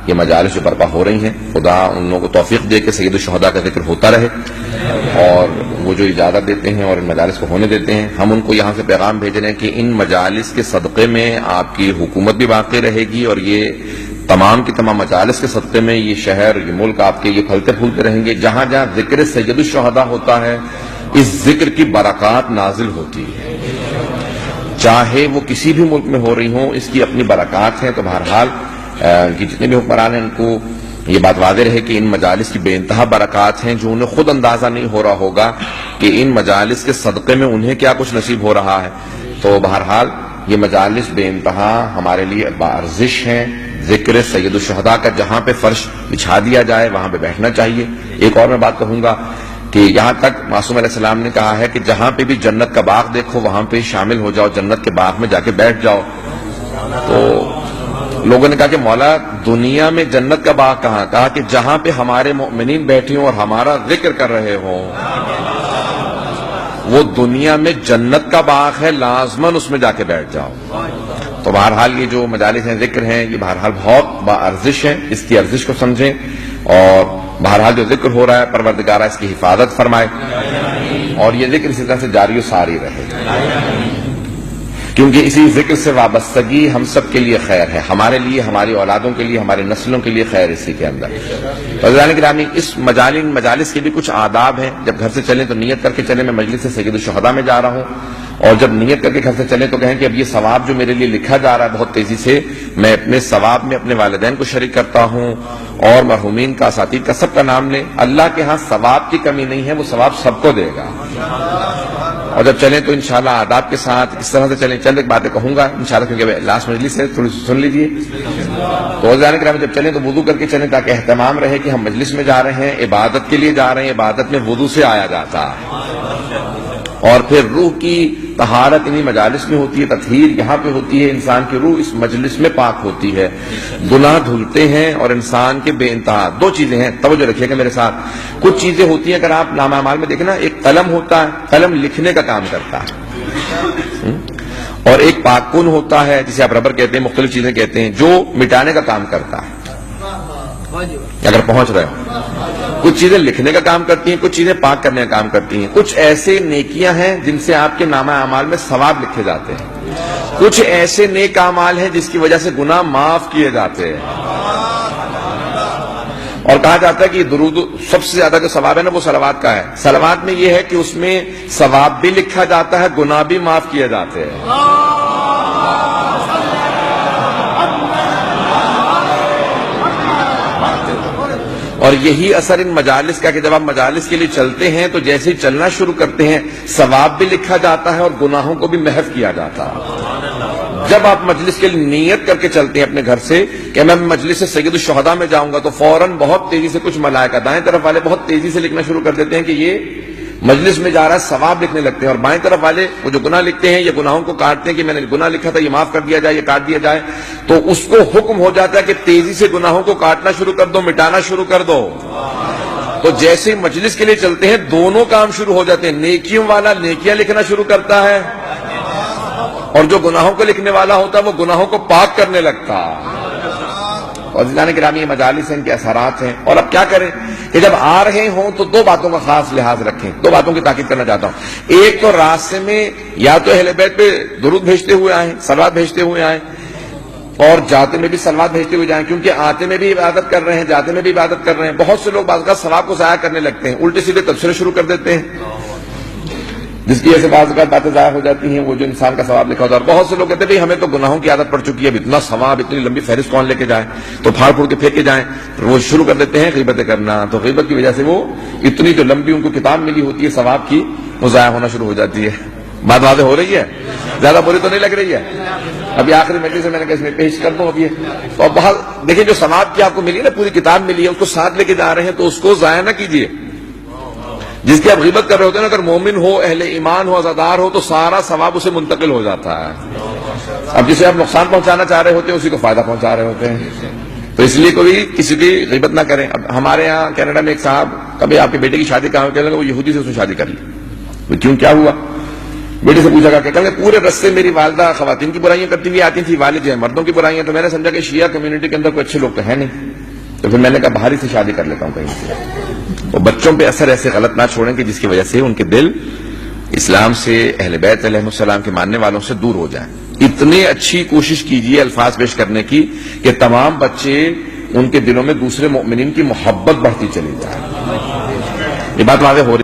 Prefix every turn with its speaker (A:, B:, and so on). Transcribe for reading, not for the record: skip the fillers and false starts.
A: یہ مجالس جو برپا ہو رہی ہیں، خدا ان لوگوں کو توفیق دے کہ سید الشہداء کا ذکر ہوتا رہے، اور وہ جو اجازت دیتے ہیں اور ان مجالس کو ہونے دیتے ہیں، ہم ان کو یہاں سے پیغام بھیج رہے ہیں کہ ان مجالس کے صدقے میں آپ کی حکومت بھی باقی رہے گی، اور یہ تمام کی تمام مجالس کے صدقے میں یہ شہر، یہ ملک آپ کے یہ پھلتے پھولتے رہیں گے۔ جہاں جہاں ذکر سید الشہداء ہوتا ہے، اس ذکر کی برکات نازل ہوتی ہے، چاہے وہ کسی بھی ملک میں ہو رہی ہوں، اس کی اپنی برکات ہیں۔ تو بہرحال کہ جتنے بھی حکمران ہیں ان کو یہ بات واضح رہے کہ ان مجالس کی بے انتہا برکات ہیں، جو انہیں خود اندازہ نہیں ہو رہا ہوگا کہ ان مجالس کے صدقے میں انہیں کیا کچھ نصیب ہو رہا ہے۔ تو بہرحال یہ مجالس بے انتہا ہمارے لیے بارزش ہیں۔ ذکر سید الشہداء کا جہاں پہ فرش بچھا دیا جائے وہاں پہ بیٹھنا چاہیے۔ ایک اور میں بات کہوں گا کہ یہاں تک معصوم علیہ السلام نے کہا ہے کہ جہاں پہ بھی جنت کا باغ دیکھو وہاں پہ شامل ہو جاؤ، جنت کے باغ میں جا کے بیٹھ جاؤ۔ تو لوگوں نے کہا کہ مولا دنیا میں جنت کا باغ کہاں؟ کہا کہ جہاں پہ ہمارے مؤمنین بیٹھے ہوں اور ہمارا ذکر کر رہے ہوں، وہ دنیا میں جنت کا باغ ہے، لازماً اس میں جا کے بیٹھ جاؤ۔ تو بہرحال یہ جو مجالس ہیں، ذکر ہیں، یہ بہرحال بہت با ارزش ہیں، اس کی ارزش کو سمجھیں، اور بہرحال جو ذکر ہو رہا ہے پروردگارہ اس کی حفاظت فرمائے، اور یہ ذکر اسی طرح سے جاری و ساری رہے، کیونکہ اسی ذکر سے وابستگی ہم سب کے لیے خیر ہے، ہمارے لیے، ہماری اولادوں کے لیے، ہماری نسلوں کے لیے خیر اسی کے اندر۔ عزیزان گرامی، اس مجالس کے بھی کچھ آداب ہیں۔ جب گھر سے چلیں تو نیت کر کے چلیں میں مجلس سید الشہداء میں جا رہا ہوں، اور جب نیت کر کے گھر سے چلیں تو کہیں کہ اب یہ ثواب جو میرے لیے لکھا جا رہا ہے بہت تیزی سے، میں اپنے ثواب میں اپنے والدین کو شریک کرتا ہوں، اور مرحومین کا، اساتید کا، سب کا نام لیں۔ اللہ کے ہاں ثواب کی کمی نہیں ہے، وہ ثواب سب کو دے گا۔ اور جب چلیں تو انشاءاللہ آداب کے ساتھ اس طرح سے چلیں۔ چند ایک باتیں کہوں گا انشاءاللہ، کیونکہ لاسٹ مجلس ہے، تھوڑی سن لیجیے۔ تو عزیزان کرام، جب چلیں تو وضو کر کے چلیں تاکہ اہتمام رہے کہ ہم مجلس میں جا رہے ہیں، عبادت کے لیے جا رہے ہیں، عبادت میں وضو سے آیا جاتا ہے، اور پھر روح کی طہارت انہی مجالس میں ہوتی ہے، تطہیر یہاں پہ ہوتی ہے، انسان کی روح اس مجلس میں پاک ہوتی ہے، گناہ دھلتے ہیں، اور انسان کے بے انتہا دو چیزیں ہیں، توجہ رکھیے گا میرے ساتھ۔ کچھ چیزیں ہوتی ہیں، اگر آپ نامہ اعمال میں دیکھیں نا، ایک قلم ہوتا ہے، قلم لکھنے کا کام کرتا ہے، اور ایک پاکن ہوتا ہے جسے آپ ربر کہتے ہیں، مختلف چیزیں کہتے ہیں، جو مٹانے کا کام کرتا ہے۔ اگر پہنچ رہے ہو، کچھ چیزیں لکھنے کا کام کرتی ہیں، کچھ چیزیں پاک کرنے کا کام کرتی ہیں، کچھ ایسے نیکیاں ہیں جن سے آپ کے نامہ اعمال میں ثواب لکھے جاتے ہیں، کچھ ایسے نیک اعمال ہیں جس کی وجہ سے گناہ معاف کیے جاتے ہیں۔ اور کہا جاتا ہے کہ درود سب سے زیادہ جو ثواب ہے نا وہ صلوات کا ہے۔ صلوات میں یہ ہے کہ اس میں ثواب بھی لکھا جاتا ہے، گناہ بھی معاف کیے جاتے ہیں۔ اور یہی اثر ان مجالس کا کہ جب آپ مجالس کے لیے چلتے ہیں تو جیسے ہی چلنا شروع کرتے ہیں ثواب بھی لکھا جاتا ہے اور گناہوں کو بھی محو کیا جاتا ہے۔ جب آپ مجلس کے لیے نیت کر کے چلتے ہیں اپنے گھر سے کہ میں مجلس سید الشہداء میں جاؤں گا، تو فوراً بہت تیزی سے کچھ ملائکہ دائیں طرف والے بہت تیزی سے لکھنا شروع کر دیتے ہیں کہ یہ مجلس میں جا رہا ہے، ثواب لکھنے لگتے ہیں، اور بائیں طرف والے وہ جو گناہ لکھتے ہیں یہ گناہوں کو کاٹتے ہیں کہ میں نے گناہ لکھا تھا یہ معاف کر دیا جائے، یہ کاٹ دیا جائے، تو اس کو حکم ہو جاتا ہے کہ تیزی سے گناہوں کو کاٹنا شروع کر دو، مٹانا شروع کر دو۔ تو جیسے مجلس کے لیے چلتے ہیں دونوں کام شروع ہو جاتے ہیں، نیکیوں والا نیکیاں لکھنا شروع کرتا ہے، اور جو گناہوں کو لکھنے والا ہوتا ہے وہ گناہوں کو پاک کرنے لگتا ہے۔ اور عزیزان گرامی، یہ مجالس ہیں، ان کے اثرات ہیں۔ اور اب کیا کریں کہ جب آ رہے ہوں تو دو باتوں کا خاص لحاظ رکھیں، دو باتوں کی تاکید کرنا چاہتا ہوں۔ ایک تو راستے میں یا تو اہل بیت پہ درود بھیجتے ہوئے آئیں، صلوات بھیجتے ہوئے آئیں، اور جاتے میں بھی صلوات بھیجتے ہوئے جائیں، کیونکہ آتے میں بھی عبادت کر رہے ہیں، جاتے میں بھی عبادت کر رہے ہیں۔ بہت سے لوگ بعض کا ثواب کو ضائع کرنے لگتے ہیں، الٹے سیدھے تبصرے شروع کر دیتے ہیں، جس کی وجہ سے بعض اوقات باتیں ضائع ہو جاتی ہیں، وہ جو انسان کا ثواب لکھا ہوتا ہے۔ اور بہت سے لوگ کہتے ہیں بھائی ہمیں تو گناہوں کی عادت پڑ چکی ہے، اب اتنا ثواب، اتنی لمبی فہرست کون لے کے جائے، تو پھاڑ پھوڑ کے پھینک کے جائیں، وہ شروع کر دیتے ہیں غیبتیں کرنا، تو غیبت کی وجہ سے وہ اتنی جو لمبی ان کو کتاب ملی ہوتی ہے ثواب کی، وہ ضائع ہونا شروع ہو جاتی ہے۔ بات واضح ہو رہی ہے؟ زیادہ بری تو نہیں لگ رہی ہے؟ ابھی آخری مجلس سے میں نے کہا اس میں پیش کر دوں اب یہ، اور بہت دیکھیں جو ثواب کی آپ کو ملی ہے نا، پوری کتاب ملی ہے، اس کو ساتھ لے کے جا رہے ہیں تو اس کو ضائع نہ کیجیے۔ جس کی آپ غیبت کر رہے ہوتے ہیں نا، اگر مومن ہو، اہل ایمان ہو، عزادار ہو، تو سارا ثواب اسے منتقل ہو جاتا ہے۔ اب جسے آپ نقصان پہنچانا چاہ رہے ہوتے ہیں اسی کو فائدہ پہنچا رہے ہوتے ہیں، تو اس لیے کوئی کسی کی غیبت نہ کریں۔ اب ہمارے یہاں کینیڈا میں ایک صاحب، کبھی آپ کے بیٹے کی شادی کہاں، کہنے لگا وہ یہودی سے اس نے شادی کر لی، کیوں، کیا ہوا؟ بیٹے سے پوچھا کہ پورے رستے میری والدہ خواتین کی برائیاں کرتی ہوئی آتی تھی، والد جو ہے مردوں کی برائیاں، تو میں نے سمجھا کہ شیعہ کمیونٹی کے اندر کوئی اچھے لوگ تو ہیں نہیں، تو پھر میں نے کہا باہر ہی سے شادی کر لیتا ہوں کہیں سے۔ وہ بچوں پہ اثر ایسے غلط نہ چھوڑیں کہ جس کی وجہ سے ان کے دل اسلام سے، اہل بیت علیہ السلام کے ماننے والوں سے دور ہو جائیں۔ اتنی اچھی کوشش کیجئے الفاظ پیش کرنے کی کہ تمام بچے ان کے دلوں میں دوسرے مومنین کی محبت بڑھتی چلی جائے۔ یہ بات واضح ہو رہی